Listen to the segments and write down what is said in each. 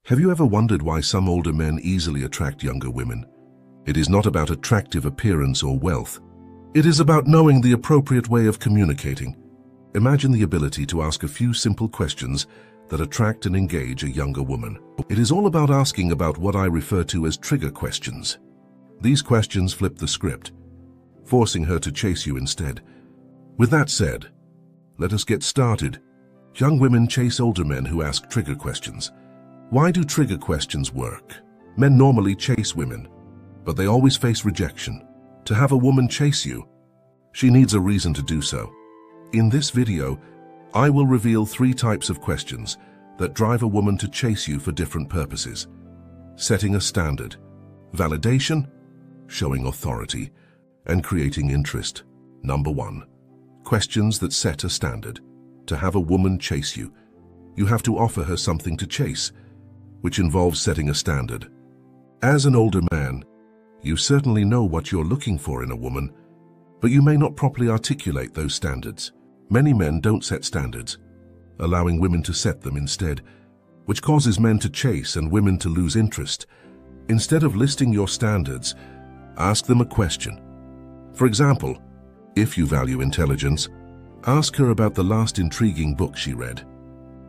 Have you ever wondered why some older men easily attract younger women? It is not about attractive appearance or wealth. It is about knowing the appropriate way of communicating. Imagine the ability to ask a few simple questions that attract and engage a younger woman. It is all about asking about what I refer to as trigger questions. These questions flip the script, forcing her to chase you instead. With that said, let us get started. Young women chase older men who ask trigger questions. Why do trigger questions work? Men normally chase women, but they always face rejection. To have a woman chase you, she needs a reason to do so. In this video, I will reveal 3 types of questions that drive a woman to chase you for different purposes. Setting a standard, validation, showing authority, and creating interest. Number 1. Questions that set a standard. To have a woman chase you, you have to offer her something to chase, which involves setting a standard. As an older man, you certainly know what you're looking for in a woman, but you may not properly articulate those standards. Many men don't set standards, allowing women to set them instead, which causes men to chase and women to lose interest. Instead of listing your standards, ask them a question. For example, if you value intelligence, ask her about the last intriguing book she read.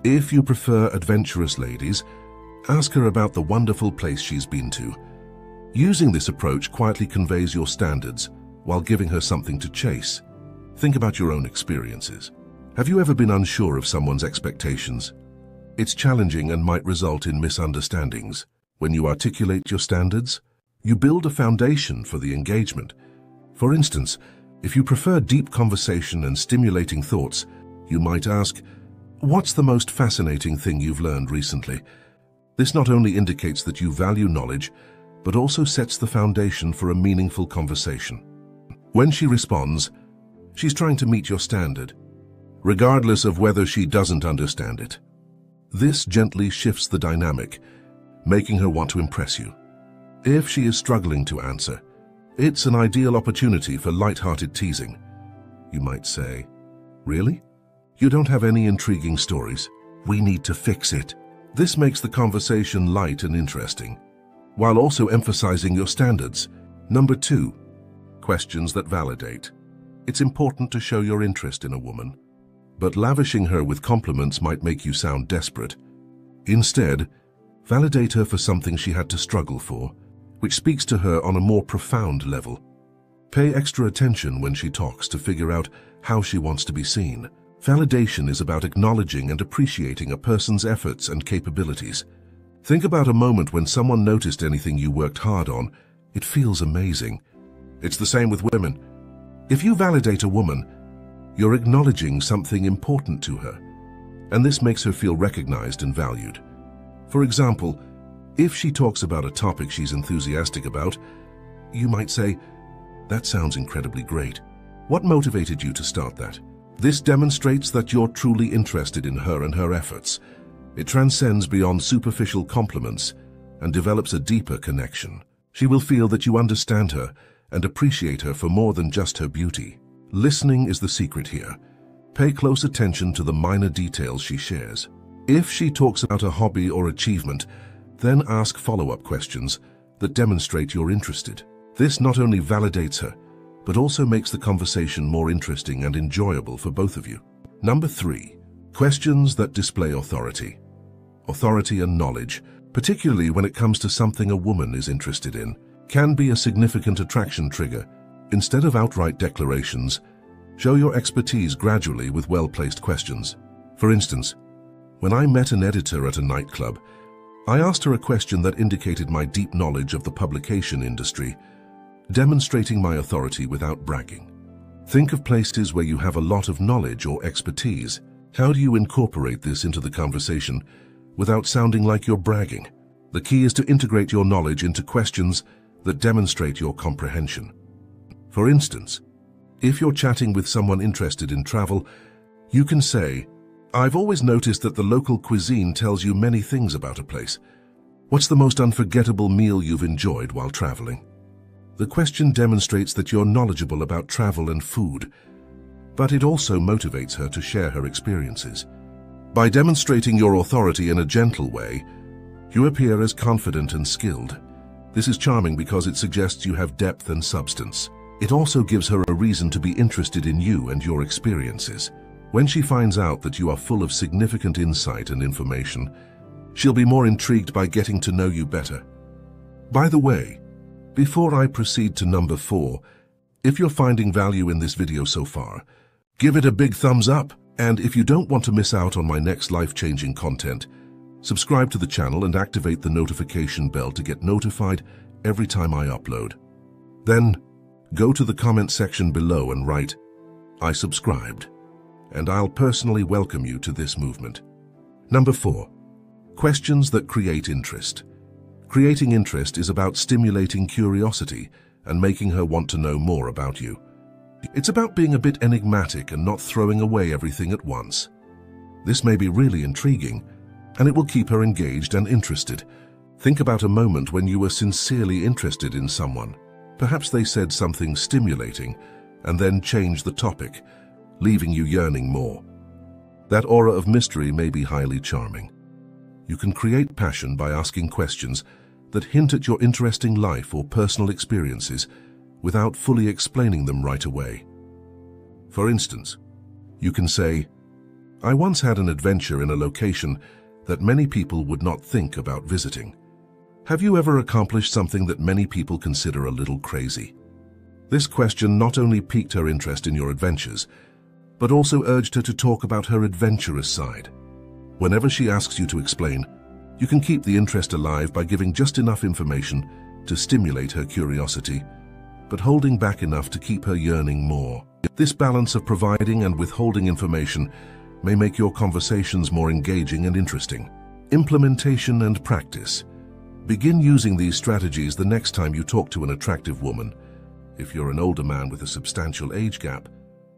If you prefer adventurous ladies, ask her about the wonderful place she's been to. Using this approach quietly conveys your standards while giving her something to chase. Think about your own experiences. Have you ever been unsure of someone's expectations? It's challenging and might result in misunderstandings. When you articulate your standards, you build a foundation for the engagement. For instance, if you prefer deep conversation and stimulating thoughts, you might ask, "What's the most fascinating thing you've learned recently?" This not only indicates that you value knowledge, but also sets the foundation for a meaningful conversation. When she responds, she's trying to meet your standard, regardless of whether she doesn't understand it. This gently shifts the dynamic, making her want to impress you. If she is struggling to answer, it's an ideal opportunity for light-hearted teasing. You might say, "Really? You don't have any intriguing stories? We need to fix it." This makes the conversation light and interesting, while also emphasizing your standards. Number 2, questions that validate. It's important to show your interest in a woman, but lavishing her with compliments might make you sound desperate. Instead, validate her for something she had to struggle for, which speaks to her on a more profound level. Pay extra attention when she talks to figure out how she wants to be seen. Validation is about acknowledging and appreciating a person's efforts and capabilities. Think about a moment when someone noticed anything you worked hard on. It feels amazing. It's the same with women. If you validate a woman, you're acknowledging something important to her, and this makes her feel recognized and valued. For example, if she talks about a topic she's enthusiastic about, you might say, "That sounds incredibly great. What motivated you to start that?" This demonstrates that you're truly interested in her and her efforts. It transcends beyond superficial compliments and develops a deeper connection. She will feel that you understand her and appreciate her for more than just her beauty. Listening is the secret here. Pay close attention to the minor details she shares. If she talks about a hobby or achievement, then ask follow-up questions that demonstrate you're interested. This not only validates her, but also makes the conversation more interesting and enjoyable for both of you. Number 3, questions that display authority. Authority and knowledge, particularly when it comes to something a woman is interested in, can be a significant attraction trigger. Instead of outright declarations, show your expertise gradually with well-placed questions. For instance, when I met an editor at a nightclub, I asked her a question that indicated my deep knowledge of the publication industry, demonstrating my authority without bragging. Think of places where you have a lot of knowledge or expertise. How do you incorporate this into the conversation without sounding like you're bragging? The key is to integrate your knowledge into questions that demonstrate your comprehension. For instance, if you're chatting with someone interested in travel, you can say, "I've always noticed that the local cuisine tells you many things about a place. What's the most unforgettable meal you've enjoyed while traveling?" The question demonstrates that you're knowledgeable about travel and food, but it also motivates her to share her experiences. By demonstrating your authority in a gentle way, You appear as confident and skilled. This is charming because it suggests you have depth and substance. It also gives her a reason to be interested in you and your experiences. When she finds out that you are full of significant insight and information, she'll be more intrigued by getting to know you better. By the way, before I proceed to number 4, if you're finding value in this video so far, give it a big thumbs up. And if you don't want to miss out on my next life-changing content, subscribe to the channel and activate the notification bell to get notified every time I upload. Then, go to the comment section below and write, "I subscribed," and I'll personally welcome you to this movement. Number 4. Questions that create interest. Creating interest is about stimulating curiosity and making her want to know more about you. It's about being a bit enigmatic and not throwing away everything at once. This may be really intriguing, and it will keep her engaged and interested. Think about a moment when you were sincerely interested in someone. Perhaps they said something stimulating and then changed the topic, leaving you yearning more. That aura of mystery may be highly charming. You can create passion by asking questions that hint at your interesting life or personal experiences without fully explaining them right away. For instance, you can say, "I once had an adventure in a location that many people would not think about visiting. Have you ever accomplished something that many people consider a little crazy?" This question not only piqued her interest in your adventures, but also urged her to talk about her adventurous side. Whenever she asks you to explain, you can keep the interest alive by giving just enough information to stimulate her curiosity, but holding back enough to keep her yearning more. This balance of providing and withholding information may make your conversations more engaging and interesting. Implementation and practice. Begin using these strategies the next time you talk to an attractive woman. If you're an older man with a substantial age gap,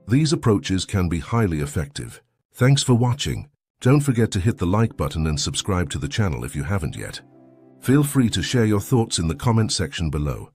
these approaches can be highly effective. Thanks for watching. Don't forget to hit the like button and subscribe to the channel if you haven't yet. Feel free to share your thoughts in the comment section below.